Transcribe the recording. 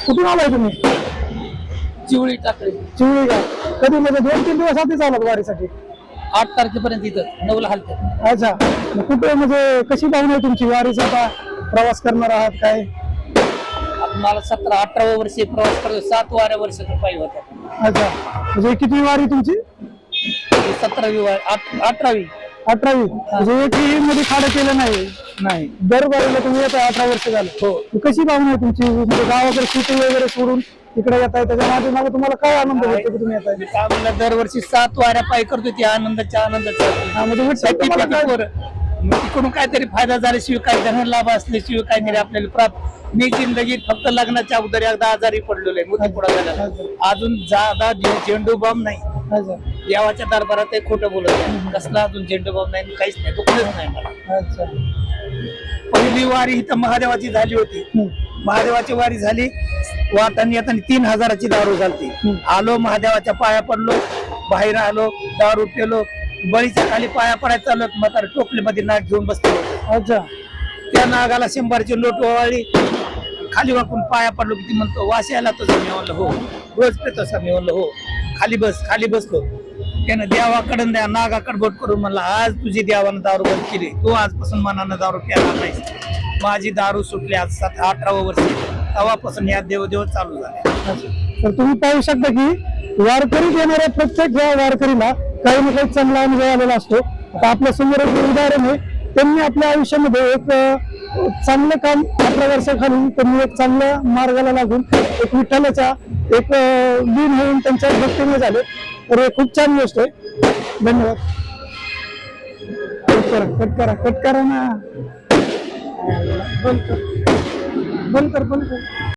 कुठून आलाय तुम्ही? चिवळी टाकळी चिवळी का? कधी म्हणजे 2-3 दिवस आधीच आलात वारीसाठी? 8 तारखेपर्यंत इथं 9ला हलते. अच्छा, मग कुठे म्हणजे कशी भावना आहे तुमची वारीचा आता प्रवास करणार आहात काय? मला 17-18 वर्षे प्रवास करतो, 7 वाऱ्या वर्ष पायी होता. अच्छा, म्हणजे किती वारी तुमची? 17वी वारी, 18वी. 18वी. म्हणजे एकही मध्ये खाडं केलं नाही? नाही. दर वारीला तुम्ही येत 18 वर्ष झालं. हो. मग कशी भावना आहे तुमची? म्हणजे गावाकडे शेती वगैरे सोडून इकडे येत आहे, त्याच्या मागे तुम्हाला काय आनंद भेटतो की तुम्ही येत आहे? काय म्हणलं, दरवर्षी 7 वाऱ्या पायी करतो, ती आनंदाचा म्हणजे विठ्ठल तुम्हाला काय- मग तिकडून काहीतरी फायदा झाल्याशिवाय, काही धन लाभ असल्याशिवाय काहीतरी आपल्याला प्राप्त. मी जिंदगीत फक्त लग्नाच्या अगोदर एकदा आजारी पडलेलो आहे, मोतीपुडा झाला. अजून जादा झेंडू बॉम्ब नाही. अच्छा देवाच्या दरबारात एक खोटं बोलत नाही. कसला अजून झेंडू बॉम्ब नाही, काहीच नाही, दुखलंच नाही मला. अच्छा. पहिली वारी इथं महादेवाची झाली होती. महादेवाची वारी झाली, वाटाने येताना 3000ची दारू झालती. आलो, महादेवाच्या पाया पडलो, बाहेर आलो, दारू पेलो, बळीच्या खाली पाया पडायला चाललो, म्हातारा टोपलीमध्ये नाग घेऊन बसलो. अच्छा. त्या नागाला 100ची नोट ओवाळली, खाली वाकून पाया पडलो. किती म्हणतो, वास यायला तुझा? मी म्हणलं हो. रोज पेतो सर? मी म्हणलं हो. खाली बस. खाली बसलो. त्यानं देवाकडून द्या नागाकडे बोट करून म्हणला, आज तुझी देवानं दारू बंद केली, तू आजपासून मनानं दारू प्यायला नाही. माझी दारू सुटली आज 18वं वर्ष. तेव्हापासून या देवदेव चालू झाले. तर तुम्ही पाहू शकता की वारकरी येणाऱ्या प्रत्येक या वारकरीला काही ना काही चांगला अनुभव आलेला असतो. आता आपल्या समोर एक उदाहरण आहे, त्यांनी आपल्या आयुष्यामध्ये एक चांगलं काम 18 वर्षाखाली त्यांनी एक चांगल्या मार्गाला लागून एक विठ्ठलाच्या एक लीन होऊन त्यांच्या भक्तीने झाले. तर हे खूप छान गोष्ट आहे. धन्यवाद. कट करा ना. बंद कर.